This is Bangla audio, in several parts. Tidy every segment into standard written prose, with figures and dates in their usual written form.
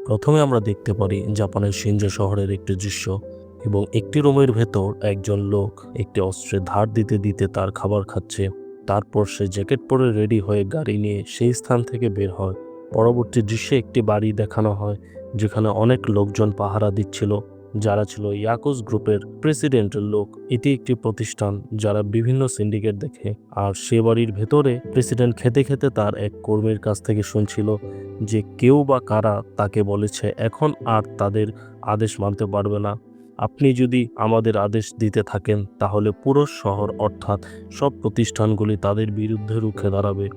প্রথমে আমরা দেখতে পারি জাপানের শিনজো শহরের একটি দৃশ্য এবং একটি রুমের ভেতর একজন লোক একটি অস্ত্রের ধার দিতে দিতে তার খাবার খাচ্ছে। তারপর সে জ্যাকেট পরে রেডি হয়ে গাড়ি নিয়ে সেই স্থান থেকে বের হয়। পরবর্তী দৃশ্যে একটি বাড়ি দেখানো হয় যেখানে অনেক লোকজন পাহারা দিচ্ছিল, যারা ছিল ইয়াকুজ গ্রুপের প্রেসিডেন্টের লোক। এটি একটি প্রতিষ্ঠান যারা বিভিন্ন সিন্ডিকেট দেখে। আর সে বাড়ির ভেতরে প্রেসিডেন্ট খেতে খেতে তার এক কর্মীর কাছ থেকে শুনছিল যে কেউ বা কারা তাকে বলেছে এখন আর তাদের আদেশ মানতে পারবে না। আপনি যদি আমাদের আদেশ দিতে থাকেন তাহলে পুরো শহর অর্থাৎ সব প্রতিষ্ঠানগুলি তাদের বিরুদ্ধে রুখে দাঁড়াবে।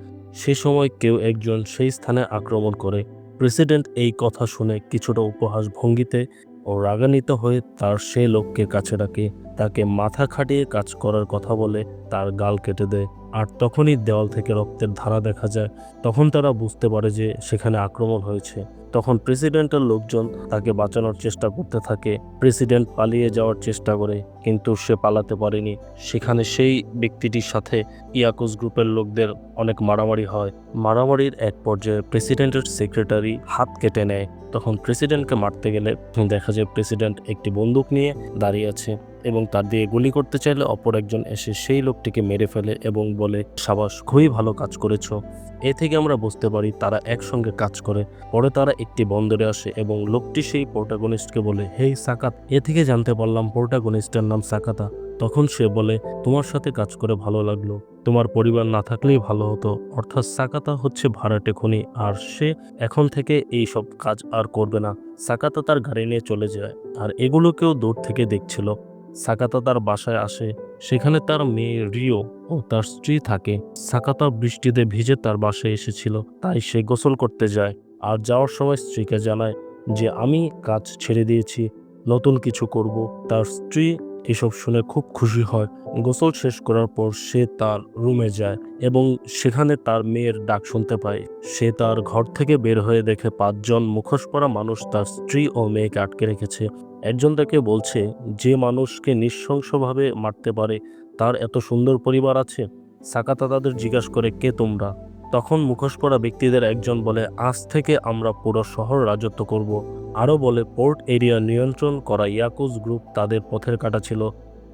সে সময় কেউ একজন সেই স্থানে আক্রমণ করে। প্রেসিডেন্ট এই কথা শুনে কিছুটা উপহাস ভঙ্গিতে ও রাগান্বিত হয়ে তার সেই লোককে কাছে ডাকে, তাকে মাথা খাটিয়ে কাজ করার কথা বলে তার গাল কেটে দেয়। আর তখনই দেওয়াল থেকে রক্তের ধারা দেখা যায়। তখন তারা বুঝতে পারে যে সেখানে আক্রমণ হয়েছে। তখন প্রেসিডেন্টের লোকজন তাকে বাঁচানোর চেষ্টা করতে থাকে। প্রেসিডেন্ট পালিয়ে যাওয়ার চেষ্টা করে কিন্তু সে পালাতে পারেনি। সেখানে সেই ব্যক্তিটির সাথে ইয়াকুজ গ্রুপের লোকদের অনেক মারামারি হয়। মারামারির এক পর্যায়ে প্রেসিডেন্টের সেক্রেটারি হাত কেটে নেয়। তখন প্রেসিডেন্টকে মারতে গেলে দেখা যায় প্রেসিডেন্ট একটি বন্দুক নিয়ে দাঁড়িয়ে আছে এবং তার দিয়ে গুলি করতে চাইলে অপর একজন এসে সেই লোকটিকে মেরে ফেলে এবং বলে, সাবাস, খুবই ভালো কাজ করেছো। এ থেকে আমরা বুঝতে পারি তারা একসঙ্গে কাজ করে। পরে তারা একটি বন্দরে আসে এবং লোকটি সেই প্রোটাগনিস্টকে বলে, হেই সাকাত। এ থেকে জানতে পারলাম প্রোটাগনিস্টের নাম সাকাতা। তখন সে বলে, তোমার সাথে কাজ করে ভালো লাগলো, তোমার পরিবার না থাকলেই ভালো হতো। অর্থাৎ সাকাতা হচ্ছে ভাড়াটে খুনি আর সে এখন থেকে এই সব কাজ আর করবে না। সাকাতা তার গাড়ি নিয়ে চলে যায় আর এগুলোকেও দূর থেকে দেখছিল। সাকাতা তার বাসায় আসে, সেখানে তার মেয়ে রিও ও তার স্ত্রী থাকে। সাকাতা বৃষ্টিতে ভিজে তার বাসায় এসেছিল, তাই সে গোসল করতে যায় আর যাওয়ার সময় স্ত্রীকে জানায় যে আমি কাজ ছেড়ে দিয়েছি, নতুন কিছু করব। তার স্ত্রী এসব শুনে খুব খুশি হয়। গোসল শেষ করার পর সে তার রুমে যায় এবং সেখানে তার মেয়ের ডাক শুনতে পায়। সে তার ঘর থেকে বের হয়ে দেখে 5 জন মুখোশ পরা মানুষ তার স্ত্রী ও মেয়েকে আটকে রেখেছে। একজন তাকে বলছে, যে মানুষকে নৃশংসভাবে মারতে পারে তার এত সুন্দর পরিবার আছে। সাকাতা তাদের জিজ্ঞাসা করে, কে তোমরা? তখন মুখোশ পরা ব্যক্তিদের একজন বলে, আজ থেকে আমরা পুরো শহর রাজত্ব করব। আরও বলে, পোর্ট এরিয়া নিয়ন্ত্রণ করা ইয়াকুজ গ্রুপ তাদের পথের কাঁটা ছিল,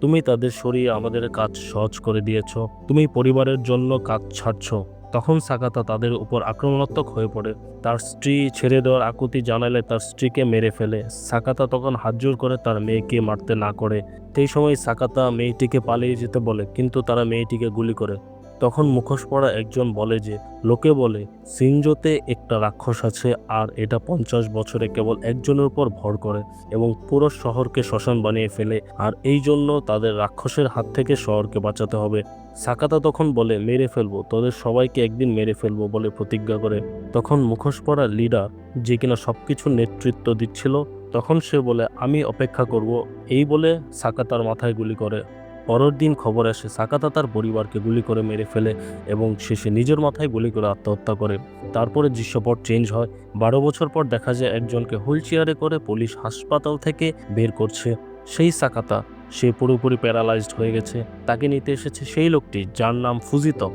তুমি তাদের সরিয়ে আমাদের কাজ সহজ করে দিয়েছ, তুমি পরিবারের জন্য কাজ ছাড়ছ। তখন সাকাতা তাদের উপর আক্রমণাত্মক হয়ে পড়ে। তার স্ত্রী ছেড়ে দেওয়ার আকুতি জানালে তার স্ত্রীকে মেরে ফেলে। সাকাতা তখন হাতজোড় করে তার মেয়েকে মারতে না করে। সেই সময় সাকাতা মেয়েটিকে পালিয়ে যেতে বলে কিন্তু তারা মেয়েটিকে গুলি করে। তখন মুখোশ পরা একজন বলে যে, লোকে বলে সিনজোতে একটা রাক্ষস আছে আর এটা 50 বছরে কেবল একজনের উপর ভর করে এবং পুরো শহরকে শ্মশান বানিয়ে ফেলে, আর এই জন্য তাদের রাক্ষসের হাত থেকে শহরকে বাঁচাতে হবে। সাকাতা তখন বলে, মেরে ফেলবো, তোদের সবাইকে একদিন মেরে ফেলবো বলে প্রতিজ্ঞা করে। তখন মুখোশ পরা লিডার, যে কিনা সবকিছু নেতৃত্ব দিচ্ছিল, তখন সে বলে, আমি অপেক্ষা করব। এই বলে সাকাতার মাথায় গুলি করে। পরের দিন খবর আসে সাকাতা তার পরিবারকে গুলি করে মেরে ফেলে এবং শেষে নিজের মাথায় গুলি করে আত্মহত্যা করে। তারপরে দৃশ্যপট চেঞ্জ হয়। 12 বছর পর দেখা যায় একজনকে হুইল চেয়ারে করে পুলিশ হাসপাতাল থেকে বের করছে। সেই সাকাতা, সে পুরোপুরি প্যারালাইজড হয়ে গেছে। তাকে নিতে এসেছে সেই লোকটি যার নাম ফুজিতো,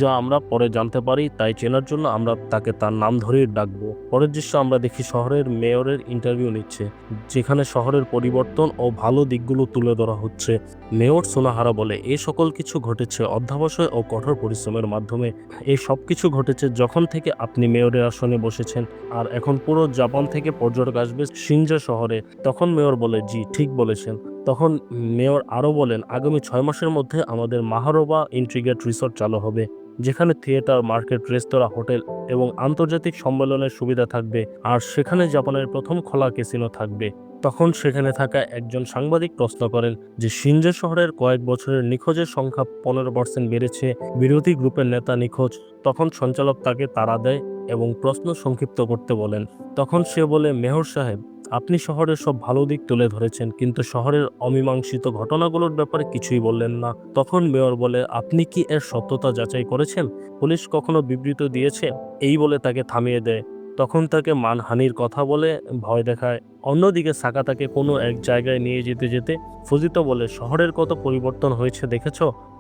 যা আমরা পরে জানতে পারি। তাই চেনার জন্য আমরা তাকে তার নাম ধরেই ডাকবো। পরের দৃশ্য আমরা দেখি শহরের মেয়রের ইন্টারভিউ নিচ্ছে, যেখানে শহরের পরিবর্তন ও ভালো দিকগুলো তুলে ধরা হচ্ছে। মেয়র সোনাহারা বলে, এই সকল কিছু ঘটেছে অধ্যবসায় ও কঠোর পরিশ্রমের মাধ্যমে। এই সব কিছু ঘটেছে যখন থেকে আপনি মেয়রের আসনে বসেছেন, আর এখন পুরো জাপান থেকে পর্যটক আসবে শিনজো শহরে। তখন মেয়র বলে, জি ঠিক বলেছেন। তখন মেয়র আরও বলেন, আগামী 6 মাসের মধ্যে আমাদের মাহারোবা ইন্ট্রিগেট রিসোর্ট চালু হবে, যেখানে থিয়েটার, মার্কেট, রেস্তোরাঁ, হোটেল এবং আন্তর্জাতিক সম্মেলনের সুবিধা থাকবে, আর সেখানে জাপানের প্রথম খোলা ক্যাসিনো থাকবে। তখন সেখানে থাকা একজন সাংবাদিক প্রশ্ন করেন যে শিনজো শহরের কয়েক বছরের নিখোঁজের সংখ্যা 15% বেড়েছে, বিরোধী গ্রুপের নেতা নিখোঁজ। তখন সঞ্চালক তাকে তাড়া দেয় এবং প্রশ্ন সংক্ষিপ্ত করতে বলেন। তখন সে বলে, মেয়র সাহেব, আপনি শহরের সব ভালো দিক তুলে ধরেছেন কিন্তু শহরের অমীমাংসিত ঘটনাগুলোর ব্যাপারে কিছুই বললেন না। তখন মেয়র বলে, আপনি কি এর সত্যতা যাচাই করেছেন? পুলিশ কখনো বিবৃতি দিয়েছে? এই বলে তাকে থামিয়ে দেয়। তখন তাকে মানহানির কথা বলে ভয় দেখায় অন্যদিকে সাকাতাকে কোনো এক জায়গায় নিয়ে যেতে যেতে ফুজিতো বলে, শহরের কত পরিবর্তন হয়েছে দেখেছ,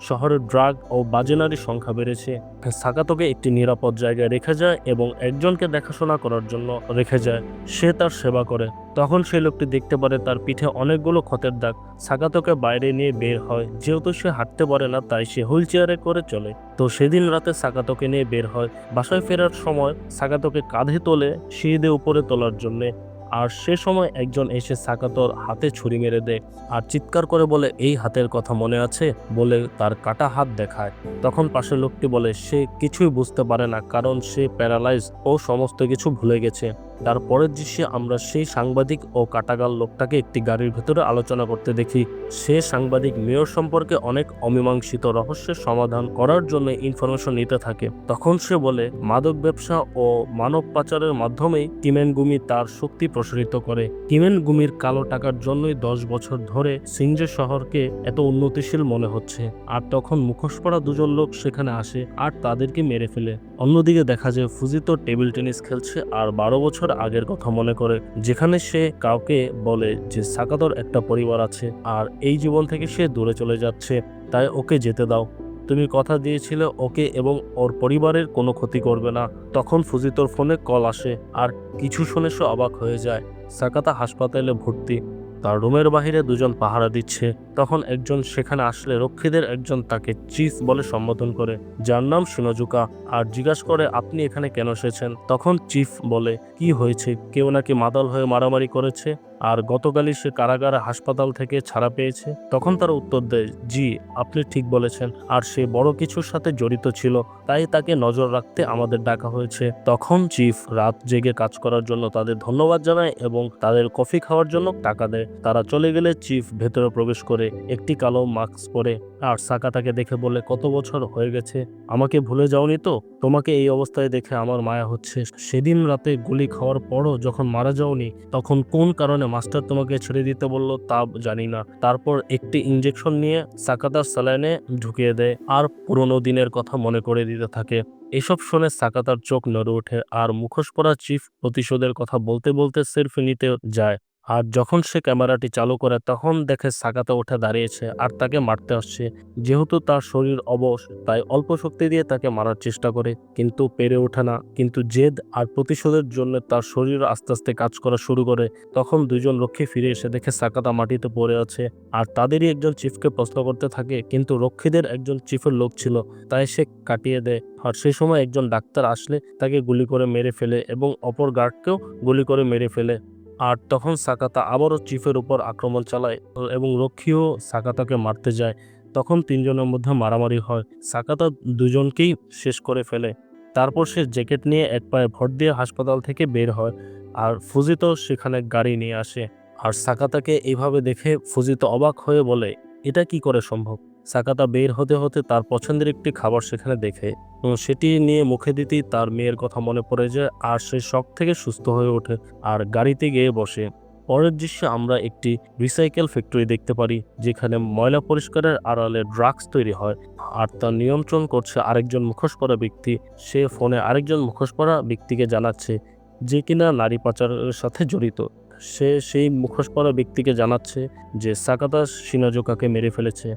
শহরের ড্রাগ ও বাজে নারীর সংখ্যা বেড়েছে। সাকাতোকে একটি নিরাপদ জায়গায় রেখে যায় এবং একজনকে দেখাশোনা করার জন্য রেখে যায়। সে তার সেবা করে। তখন সেই লোকটি দেখতে পারে তার পিঠে অনেকগুলো ক্ষতের দাগ। সাকাতোকে বাইরে নিয়ে বের হয়। যেহেতু সে হাঁটতে পারে না তাই সে হুইল চেয়ারে করে চলে। তো সেদিন রাতে সাকাতোকে নিয়ে বের হয়। বাসায় ফেরার সময় সাকাতোকে কাঁধে তোলে সিঁড়ি উপরে তোলার জন্য। আর সে সময় একজন এসে সাকাতোর হাতে ছুরি মেরে দেয় আর চিৎকার করে বলে, এই হাতের কথা মনে আছে, বলে তার কাটা হাত দেখায়। তখন পাশের লোকটি বলে সে কিছুই বুঝতে পারে না, কারণ সে প্যারালাইজ ও সমস্ত কিছু ভুলে গেছে। তার পরের দৃশ্যে আমরা সেই সাংবাদিক ও কাটাগাল লোকটাকে একটি গাড়ির ভেতরে আলোচনা করতে দেখি। সে সাংবাদিক মেয়র সম্পর্কে অনেক অমীমাংসিত রহস্যের সমাধান করার জন্য ইনফরমেশন নিতে থাকে। তখন সে বলে মাদক ব্যবসা ও মানব পাচারের মাধ্যমেই কিমেনগুমি তার শক্তি প্রসারিত করে। কিমেনগুমির কালো টাকার জন্যই 10 বছর ধরে সিনজে শহরকে এত উন্নতিশীল মনে হচ্ছে। আর তখন মুখোশ পরা দুজন লোক সেখানে আসে আর তাদেরকে মেরে ফেলে। অন্যদিকে দেখা যায় ফুজিতো টেবিল টেনিস খেলছে আর 12 বছর আগের কথা মনে করে, যেখানে সে কাউকে বলে যে সাকাতোর একটা পরিবার আছে আর এই জীবন থেকে সে দূরে চলে যাচ্ছে, তাই ওকে যেতে দাও। তুমি কথা দিয়েছিলে ওকে এবং ওর পরিবারের কোনো ক্ষতি করবে না। তখন ফুজিতোর ফোনে কল আসে আর কিছু শুনে সে অবাক হয়ে যায়। সাকাতা হাসপাতালে ভর্তি, তার রুমের বাহিরে দুজন পাহারা দিচ্ছে। তখন একজন সেখানে আসলে রক্ষীদের একজন তাকে চিফ বলে সম্বোধন করে, যার নাম শিনোজুকা, আর জিজ্ঞাসা করে আপনি এখানে কেন এসেছেন। তখন চিফ বলে কি হয়েছে, কেউ নাকি মাতাল হয়ে মারামারি করেছে আর গতকালই সে কারাগারে হাসপাতাল থেকে ছাড়া পেয়েছে। তখন তারা উত্তর দেয়, জি আপনি ঠিক বলেছেন, আর সে বড় কিছুর সাথে জড়িত ছিল, তাই তাকে নজর রাখতে আমাদের ডাকা হয়েছে। তখন চিফ রাত জেগে কাজ করার জন্য তাদের ধন্যবাদ জানায় এবং তাদের কফি খাওয়ার জন্য টাকা দেয়। তারা চলে গেলে চিফ ভেতরে প্রবেশ করে একটি কালো মাস্ক পরে আর সাকাতাকে দেখে বলে, কত বছর হয়ে গেছে, আমাকে ভুলে যাওনি তো? তোমাকে এই অবস্থায় দেখে আমার মায়া হচ্ছে। সেদিন রাতে গুলি খাওয়ার পরও যখন মারা যাওনি, তখন কোন কারণে মাস্টার তোমাকে ছেড়ে দিতে বলল তা জানি না। তারপর একটি ইঞ্জেকশন নিয়ে সাকাতার স্যালাইনে ঢুকিয়ে দেয় আর পুরোনো দিনের কথা মনে করে দিতে থাকে। এসব শুনে সাকাতার চোখ নড়ে ওঠে আর মুখোশ পরা চিফ প্রতিশোধের কথা বলতে বলতে সেলফি নিতে যায়। আর যখন সে ক্যামেরাটি চালু করে তখন দেখে সাকাতা উঠে দাঁড়িয়েছে আর তাকে মারতে আসছে। যেহেতু তার শরীর অবশ তাই অল্প শক্তি দিয়ে তাকে মারার চেষ্টা করে, কিন্তু পেরে ওঠে না। কিন্তু জেদ আর প্রতিশোধের জন্য তার শরীর আস্তে আস্তে কাজ করা শুরু করে। তখন দুজন রক্ষী ফিরে এসে দেখে সাকাতা মাটিতে পড়ে আছে আর তাদেরই একজন চিফকে প্রশ্ন করতে থাকে, কিন্তু রক্ষীদের একজন চিফের লোক ছিল তাই সে কাটিয়ে দেয়। আর সেই সময় একজন ডাক্তার আসলে তাকে গুলি করে মেরে ফেলে এবং অপর গার্ডকেও গুলি করে মেরে ফেলে। আর তখন সাকাতা আবারও চিফের উপর আক্রমণ চালায় এবং রক্ষীও সাকাতাকে মারতে যায়। তখন তিনজনের মধ্যে মারামারি হয়। সাকাতা দুজনকেই শেষ করে ফেলে। তারপর সে জ্যাকেট নিয়ে এক পায়ে ভর দিয়ে হাসপাতাল থেকে বের হয় আর ফুজিতো সেখানে গাড়ি নিয়ে আসে। আর সাকাতাকে এইভাবে দেখে ফুজিতো অবাক হয়ে বলে, এটা কি করে সম্ভব? সাকাতা বের হতে হতে তার পছন্দের একটি খাবার সেখানে দেখে এবং সেটি নিয়ে মুখে দিতেই তার মেয়ের কথা মনে পড়ে যায় আর সে শক থেকে সুস্থ হয়ে ওঠে আর গাড়িতে গিয়ে বসে। পরের দৃশ্যে আমরা একটি রিসাইকেল ফ্যাক্টরি দেখতে পারি, যেখানে ময়লা পরিষ্কারের আড়ালে ড্রাগস তৈরি হয় আর তা নিয়ন্ত্রণ করছে আরেকজন মুখোশ পরা ব্যক্তি। সে ফোনে আরেকজন মুখোশ পরা ব্যক্তিকে জানাচ্ছে যে কিনা নারী পাচারের সাথে জড়িত। সে সেই মুখোশ পরা ব্যক্তিকে জানাচ্ছে যে সাকাতা শিনোজুকাকে মেরে ফেলেছে।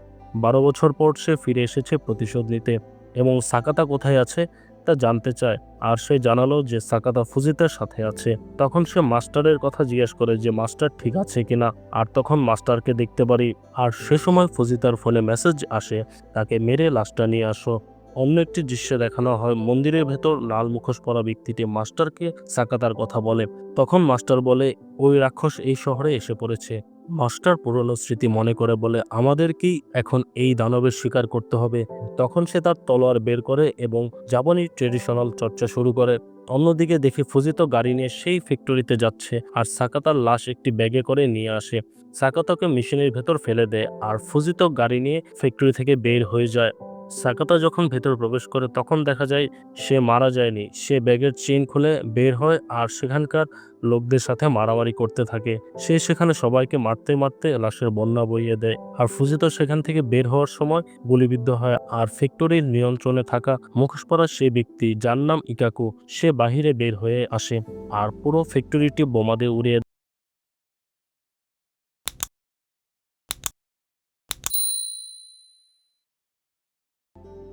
12 বছর পর সে ফিরে এসেছে প্রতিশোধ নিতে এবং সাকাতা কোথায় আছে তা জানতে চায়। আর সে জানালো যে সাকাতা ফুজিতের সাথে আছে। তখন সে মাস্টারের কথা জিজ্ঞেস করে যে মাস্টার ঠিক আছে কিনা, আর তখন মাস্টারকে দেখতে পারি। আর সে সময় ফুজিতার ফোনে মেসেজ আসে, তাকে মেরে লাশটা নিয়ে আসো। অন্য একটি দৃশ্যে দেখানো হয় মন্দিরের ভেতর লাল মুখোশ পরা ব্যক্তিটি মাস্টারকে সাকাতার কথা বলে। তখন মাস্টার বলে ওই রাক্ষস এই শহরে এসে পড়েছে। মাস্টার পুরনো স্মৃতি মনে করে বলে আমাদেরকেই এখন এই দানবের শিকার করতে হবে। তখন সে তার তলোয়ার বের করে এবং জাপানি ট্রেডিশনাল চর্চা শুরু করে। অন্যদিকে দেখে ফুজিতো গাড়ি নিয়ে সেই ফ্যাক্টরিতে যাচ্ছে আর সাকাতার লাশ একটি ব্যাগে করে নিয়ে আসে। সাকাতাকে মেশিনের ভেতর ফেলে দেয় আর ফুজিতো গাড়ি নিয়ে ফ্যাক্টরি থেকে বের হয়ে যায়। সাকাতা যখন ভেতর প্রবেশ করে তখন দেখা যায় সে মারা যায়নি। সে ব্যাগের চেইন খুলে বের হয় আর সেখানকার লোকদের সাথে মারামারি করতে থাকে। সে সেখানে সবাইকে মারতে মারতে লাশের বন্যা বইয়ে দেয়। আর ফুজিতো সেখান থেকে বের হওয়ার সময় গুলিবিদ্ধ হয় আর ফ্যাক্টরির নিয়ন্ত্রণে থাকা মুখোশ পরা সে ব্যক্তি যার নাম ইকাকু, সে বাহিরে বের হয়ে আসে আর পুরো ফ্যাক্টরিটি বোমা দিয়ে উড়িয়ে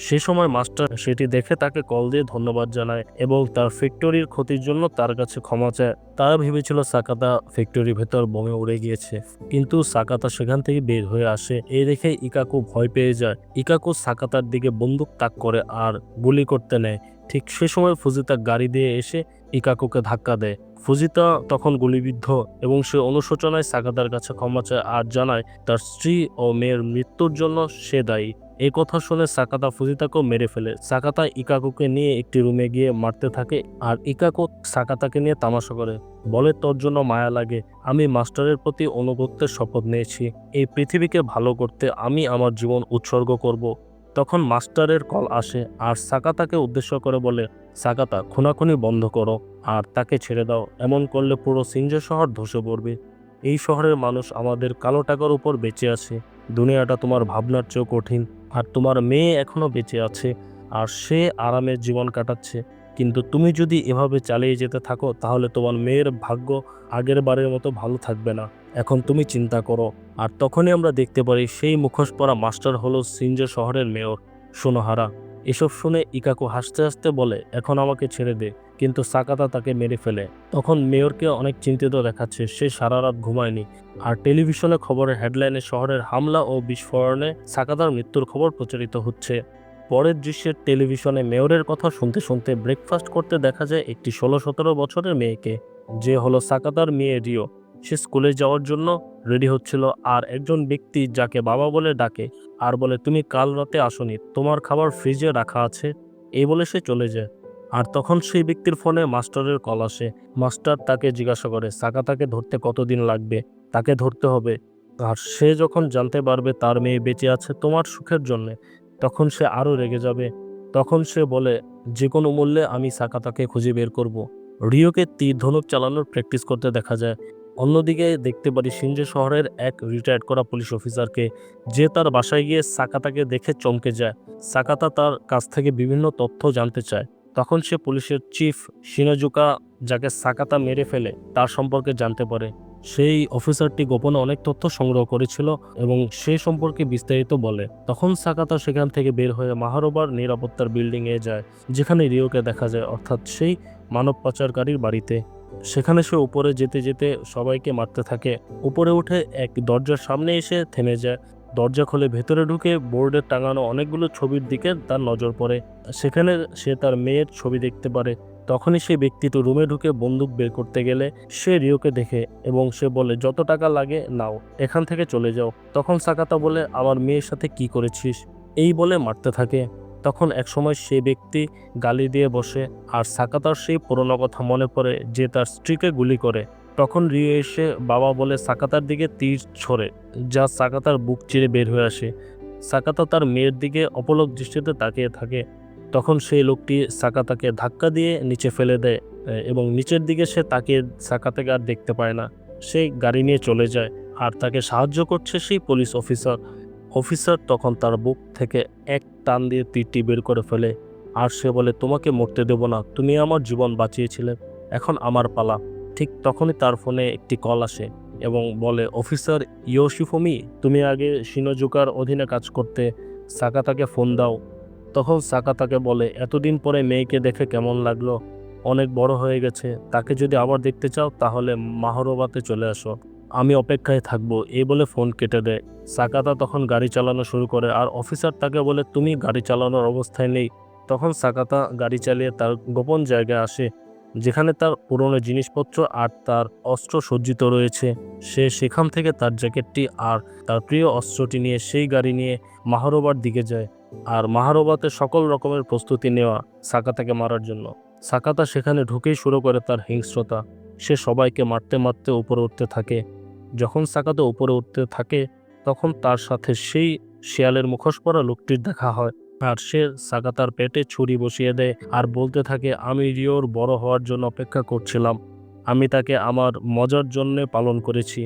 সে সময় মাস্টার সেটি দেখে তাকে কল দিয়ে ধন্যবাদ জানায় এবং তার ফ্যাক্টরির ক্ষতির জন্য তার কাছে ক্ষমা চায়। তারা ভেবেছিল সাকাতা ফ্যাক্টরির ভেতর বোমে উড়ে গিয়েছে, কিন্তু সাকাতা সেখান থেকে বের হয়ে আসে। এই দেখে ইকাকু ভয় পেয়ে যায়। ইকাকু সাকাতার দিকে বন্দুক তাক করে আর গুলি করতে নেয়। ঠিক সে সময় ফুজিতা গাড়ি দিয়ে এসে ইকাকুকে ধাক্কা দেয়। ফুজিতা তখন গুলিবিদ্ধ এবং সে অনুশোচনায় সাকাতার কাছে ক্ষমা চায় আর জানায় তার স্ত্রী ও মেয়ের মৃত্যুর জন্য সে দায়ী। এই কথা শুনে সাকাতা ফুজিতাকেও মেরে ফেলে। সাকাতা ইকাকুকে নিয়ে একটি রুমে গিয়ে মারতে থাকে আর ইকাকু সাকাতাকে নিয়ে তামাশা করে, বলে তোর জন্য মায়া লাগে, আমি মাস্টারের প্রতি অনুগত্যের শপথ নিয়েছি, এই পৃথিবীকে ভালো করতে আমি আমার জীবন উৎসর্গ করব। তখন মাস্টারের কল আসে আর সাকাতাকে উদ্দেশ্য করে বলে, সাকাতা খুনাখুনি বন্ধ করো আর তাকে ছেড়ে দাও, এমন করলে পুরো সিনজো শহর ধসে পড়বে। এই শহরের মানুষ আমাদের কালো টাকার উপর বেঁচে আছে, দুনিয়াটা তোমার ভাবনার চেয়েও কঠিন, আর তোমার মেয়ে এখনো বেঁচে আছে আর সে আরামের জীবন কাটাচ্ছে, কিন্তু তুমি যদি এভাবে চালিয়ে যেতে থাকো তাহলে তোমার মেয়ের ভাগ্য আগের বারের মতো ভালো থাকবে না, এখন তুমি চিন্তা করো। আর তখনই আমরা দেখতে পারি সেই মুখোশ পরা মাস্টার হলো সিনজো শহরের মেয়র সুনোহারা। এসব শুনে ইকাকু হাসতে হাসতে বলে, এখন আমাকে ছেড়ে দে, কিন্তু সাকাতা তাকে মেরে ফেলে। তখন মেয়রকে অনেক চিন্তিত দেখাচ্ছে, সে সারা রাত ঘুমায়নি। আর টেলিভিশনে খবরের হেডলাইনে শহরের হামলা ও বিস্ফোরণে সাকাতার মৃত্যুর খবর প্রচারিত হচ্ছে। পরের দৃশ্যের টেলিভিশনে মেয়রের কথা শুনতে শুনতে ব্রেকফাস্ট করতে দেখা যায় একটি 16-17 বছরের মেয়েকে, যে হলো সাকাতার মেয়ে রিও। সে স্কুলে যাওয়ার জন্য রেডি হচ্ছিল আর একজন ব্যক্তি যাকে বাবা বলে ডাকে আর বলে, তুমি কাল রাতে আসোনি, তোমার খাবার ফ্রিজে রাখা আছে, এই বলে সে চলে যায়। আর তখন সেই ব্যক্তির ফোনে মাস্টারের কল আসে। মাস্টার তাকে জিজ্ঞাসা করে সাকাতাকে ধরতে কতদিন লাগবে, তাকে ধরতে হবে, আর সে যখন জানতে পারবে তার মেয়ে বেঁচে আছে তোমার সুখের জন্যে, তখন সে আরও রেগে যাবে। তখন সে বলে, যে কোনো মূল্যে আমি সাকাতাকে খুঁজে বের করব। রিওকে তীর ধনুক চালানোর প্র্যাকটিস করতে দেখা যায়। অন্যদিকে দেখতে পারি সিনজো শহরের এক রিটায়ার্ড করা পুলিশ অফিসারকে, যে তার বাসায় গিয়ে সাকাতাকে দেখে চমকে যায়। সাকাতা তার কাছ থেকে বিভিন্ন তথ্য জানতে চায়। তখন সে পুলিশের চিফ শিনোজুকা, যাকে সাকাতা মেরে ফেলে, তার সম্পর্কে জানতে পারে। সেই অফিসারটি গোপনে অনেক তথ্য সংগ্রহ করেছিল এবং সে সম্পর্কে বিস্তারিত বলে। তখন সাকাতা সেখান থেকে বের হয়ে মাহারোবার নিরাপত্তার বিল্ডিংয়ে যায়, যেখানে রিওকে দেখা যায়, অর্থাৎ সেই মানব পাচারকারীর বাড়িতে। সেখানে সে উপরে যেতে যেতে সবাইকে মারতে থাকে। উপরে উঠে এক দরজার সামনে এসে থেমে যায়। দরজা খুলে ভেতরে ঢুকে বোর্ডে টাঙানো অনেকগুলো ছবির দিকে তার নজর পড়ে। সেখানে সে তার মেয়ের ছবি দেখতে পারে। তখনই সেই ব্যক্তিটি রুমে ঢুকে বন্দুক বের করতে গেলে সে রিওকে দেখে এবং সে বলে, যত টাকা লাগে নাও, এখান থেকে চলে যাও। তখন সাকাতা বলে, আমার মেয়ের সাথে কি করেছিস, এই বলে মারতে থাকে। তখন একসময় সেই ব্যক্তি গালি দিয়ে বসে আর সাকাতার সেই পুরনো কথা মনে পড়ে যে তার স্ত্রীকে গুলি করে। তখন রিও এসে বাবা বলে সাকাতার দিকে তীর ছোড়ে, যা সাকাতার বুক চিরে বের হয়ে আসে। সাকাতা তার মেয়ের দিকে অপলক দৃষ্টিতে তাকিয়ে থাকে। তখন সেই লোকটি সাকাতাকে ধাক্কা দিয়ে নিচে ফেলে দেয় এবং নিচের দিকে সে তাকিয়ে সাকাতাকে আর দেখতে পায় না। সে গাড়ি নিয়ে চলে যায় আর তাকে সাহায্য করছে সেই পুলিশ অফিসার তখন তার বুক থেকে এক টান দিয়ে তীরটি বের করে ফেলে আর সে বলে, তোমাকে মরতে দেব না, তুমি আমার জীবন বাঁচিয়েছিলে, এখন আমার পালা। ঠিক তখনই তার ফোনে একটি কল আসে এবং বলে, অফিসার ইয়োশিফুমি, তুমি আগে শিনোজুকার অধীনে কাজ করতে, সাকাতাকে ফোন দাও। তখন সাকাতাকে বলে, এতদিন পরে মেয়েকে দেখে কেমন লাগলো, অনেক বড় হয়ে গেছে, তাকে যদি আবার দেখতে চাও তাহলে মাহরোবাতে চলে আসো, আমি অপেক্ষায় থাকবো, এই বলে ফোন কেটে দেয়। সাকাতা তখন গাড়ি চালানো শুরু করে আর অফিসার তাকে বলে, তুমি গাড়ি চালানোর অবস্থায় নেই। তখন সাকাতা গাড়ি চালিয়ে তার গোপন জায়গায় আসে, যেখানে তার পুরনো জিনিসপত্র আর তার অস্ত্র সজ্জিত রয়েছে। সে সেখান থেকে তার জ্যাকেটটি আর তার প্রিয় অস্ত্রটি নিয়ে সেই গাড়ি নিয়ে মাহরোবার দিকে যায়। আর মাহরোবাতে সকল রকমের প্রস্তুতি নেওয়া সাকাতাকে মারার জন্য। সাকাতা সেখানে ঢুকেই শুরু করে তার হিংস্রতা। সে সবাইকে মারতে মারতে উপরে উঠতে থাকে। যখন সাকাতা উপরে উঠতে থাকে তখন তার সাথে সেই শিয়ালের মুখোশ পরা লোকটির দেখা হয় আর সে সাকাতার পেটে ছুরি বসিয়ে দেয় আর বলতে থাকে, আমি রিওর বড় হওয়ার জন্য অপেক্ষা করছিলাম, আমি তাকে আমার মজার জন্যে পালন করেছি।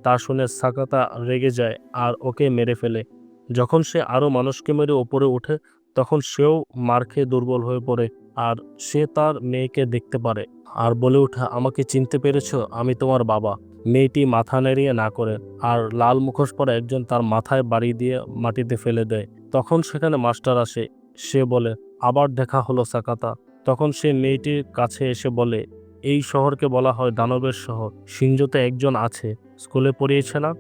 তা শুনে সাকাতা রেগে যায় আর ওকে মেরে ফেলে। যখন সে আরও মানুষকে মেরে ওপরে ওঠে তখন সেও মার খেয়ে দুর্বল হয়ে পড়ে আর সে তার মেয়েকে দেখতে পারে আর বলে ওঠে, আমাকে চিনতে পেরেছো, আমি তোমার বাবা। মেয়েটি মাথা নেড়িয়ে না করে আর লাল মুখোশ পরা একজন তার মাথায় বাড়ি দিয়ে মাটিতে ফেলে দেয়। তখন সেখানে মাস্টার আসে, সে বলে, আবার দেখা হলো সাকাতা। তখন সে মেয়েটির কাছে এসে বলে, এই শহরকে বলা হয় দানবের শহর। শিনজোতে একজন আছে, স্কুলে পড়িয়েছে না?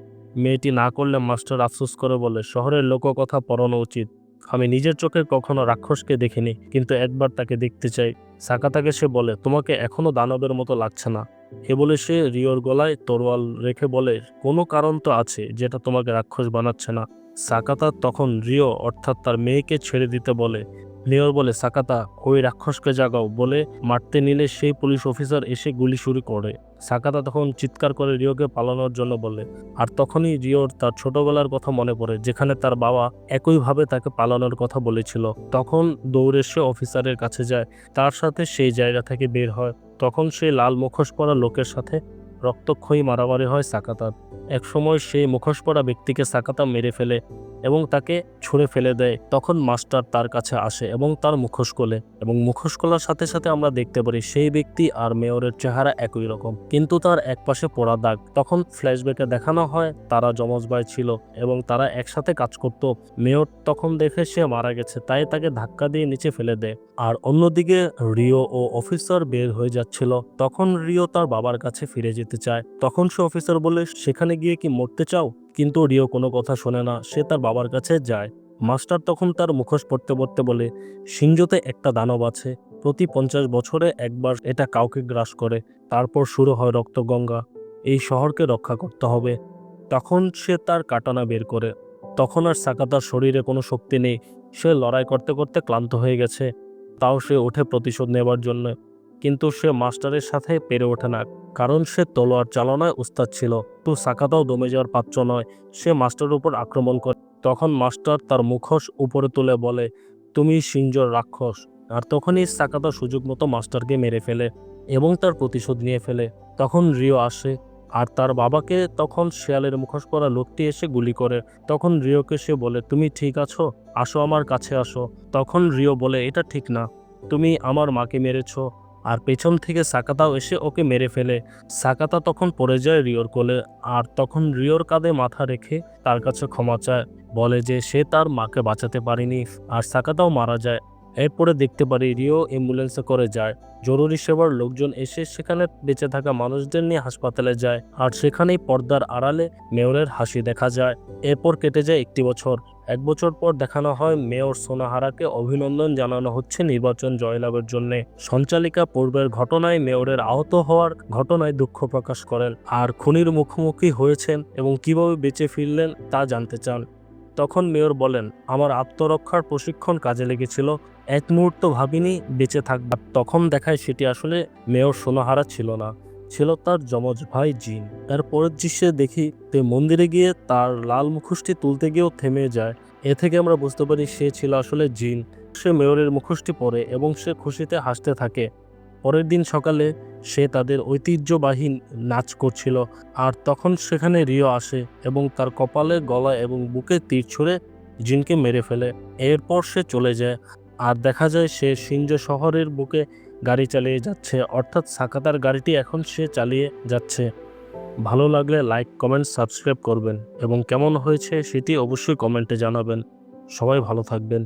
মেয়েটি না করলে মাস্টার আফসোস করে বলে, শহরের লোককথা পড়ানো উচিত। আমি নিজের চোখে কখনো রাক্ষসকে দেখিনি, কিন্তু একবার তাকে দেখতে চাই। সাকাতাকে সে বলে, তোমাকে এখনো দানবের মতো লাগছে না। এ বলে সে রিওর গলায় তরোয়াল রেখে বলে, কোনো কারণ তো আছে যেটা তোমাকে রাক্ষস বানাচ্ছে না। সাকাতা তখন রিও অর্থাৎ তার মেয়েকে ছেড়ে দিতে বলে। রিওর বলে, সাকাতা ওই রাক্ষসকে জাগাও, বলে মারতে নিলে সেই পুলিশ অফিসার এসে গুলি শুরু করে। সাকাতা তখন চিৎকার করে রিওকে পালানোর জন্য বলে। আর তখনই রিওর তার ছোটবেলার কথা মনে পড়ে, যেখানে তার বাবা একইভাবে তাকে পালানোর কথা বলেছিল। তখন দৌড়ে সে অফিসারের কাছে যায়, তার সাথে সেই জায়গা থেকে বের হয়। তখন সেই লাল মুখোশ পরা লোকের সাথে রক্তক্ষয়ী মারামারি হয় সাকাতার। একসময় সেই মুখোশ পরা ব্যক্তিকে সাকাতা মেরে ফেলে এবং তাকে ছুঁড়ে ফেলে দেয়। তখন মাস্টার তার কাছে আসে এবং তার মুখোশ খোলে, এবং মুখোশ খোলার সাথে সাথে আমরা দেখতে পারি সেই ব্যক্তি আর মেয়রের চেহারা একই রকম, কিন্তু তার একপাশে পোড়া দাগ। তখন ফ্ল্যাশব্যাকে দেখানো হয় তারা যমজ ভাই ছিল এবং তারা একসাথে কাজ করত। মেয়র তখন দেখে সে মারা গেছে, তাই তাকে ধাক্কা দিয়ে নিচে ফেলে দেয়। আর অন্যদিকে রিও ও অফিসার বের হয়ে যাচ্ছিল। তখন রিও তার বাবার কাছে ফিরে যেতে চায়। তখন সে অফিসার বলে, সেখানে গিয়ে কি মরতে চাও? কিন্তু রিও কোনো কথা শোনে না, সে তার বাবার কাছে যায়। মাস্টার তখন তার মুখোশ পড়তে পড়তে বলে, শিনজোতে একটা দানব আছে, প্রতি 50 বছরে একবার এটা কাউকে গ্রাস করে, তারপর শুরু হয় রক্তগঙ্গা। এই শহরকে রক্ষা করতে হবে। তখন সে তার কাটানা বের করে। তখন আর সাকাতার শরীরে কোনো শক্তি নেই, সে লড়াই করতে করতে ক্লান্ত হয়ে গেছে। তাও সে ওঠে প্রতিশোধ নেবার জন্য, কিন্তু সে মাস্টারের সাথে পেরে ওঠে না, কারণ সে তলোয়ার চালনায় উস্তাদ ছিল। তো সাকাতাও দমে যাওয়ার পাত্র নয়, সে মাস্টারের উপর আক্রমণ করে। তখন মাস্টার তার মুখোশ উপরে তুলে বলে, তুমি শিনজোর রাক্ষস। আর তখনই সাকাতা সুযোগ মতো মাস্টারকে মেরে ফেলে এবং তার প্রতিশোধ নিয়ে ফেলে। তখন রিও আসে, আর তার বাবাকে তখন শেয়ালের মুখোশ পরা লোকটি এসে গুলি করে। তখন রিওকে সে বলে, তুমি ঠিক আছো? আসো, আমার কাছে আসো। তখন রিও বলে, এটা ঠিক না, তুমি আমার মাকে মেরেছ। আর পেছন থেকে সাকাতাও এসে ওকে মেরে ফেলে। সাকাতা তখন পড়ে যায় রিওর কোলে, আর তখন রিওর কাঁধে মাথা রেখে তার কাছে ক্ষমা চায়, বলে যে সে তার মাকে বাঁচাতে পারেনি, আর সাকাতাও মারা যায়। এরপরে দেখতে পারি রিও অ্যাম্বুলেন্সে করে যায়। জরুরি সেবার লোকজন এসে সেখানে বেঁচে থাকা মানুষদের নিয়ে হাসপাতালে যায়, আর সেখানেই পর্দার আড়ালে মেয়রের হাসি দেখা যায়। এরপর কেটে যায় 1 বছর। 1 বছর পর দেখানো হয় মেয়র সোনাহারাকে অভিনন্দন জানানো হচ্ছে নির্বাচন জয়লাভের জন্য। সঞ্চালিকা পূর্বের ঘটনায় মেয়রের আহত হওয়ার ঘটনায় দুঃখ প্রকাশ করেন, আর খুনির মুখোমুখি হয়েছেন এবং কিভাবে বেঁচে ফিরলেন তা জানতে চান। তখন মেয়র বলেন, আমার আত্মরক্ষার প্রশিক্ষণ কাজে লেগেছিল, এক মুহূর্ত ভাবিনি বেঁচে থাকব। তখন দেখায় সেটি আসলে মেয়র সোনাহারা ছিল না, ছিল তার যমজ ভাই জিন। এর পরের দৃশ্যে দেখি তে মন্দিরে গিয়ে তার লাল মুখোশটি তুলতে গিয়েও থেমে যায়। এ থেকে আমরা বুঝতে পারি সে ছিল আসলে জিন। সে মেয়রের মুখোশটি পরে এবং সে খুশিতে হাসতে থাকে। পরের দিন সকালে সে তাদের ঐতিহ্যবাহী নাচ করছিল, আর তখন সেখানে রিও আসে এবং তার কপালে, গলায় এবং বুকে তীর ছুঁড়ে জিনকে মেরে ফেলে। এরপর সে চলে যায়, আর দেখা যায় সে শিনজো শহরের বুকে গাড়ি চালিয়ে যাচ্ছে, অর্থাৎ সাকাতার গাড়িটি এখন সে চালিয়ে যাচ্ছে। ভালো লাগলে লাইক, কমেন্ট, সাবস্ক্রাইব করবেন এবং কেমন হয়েছে সেটি অবশ্যই কমেন্টে জানাবেন। সবাই ভালো থাকবেন।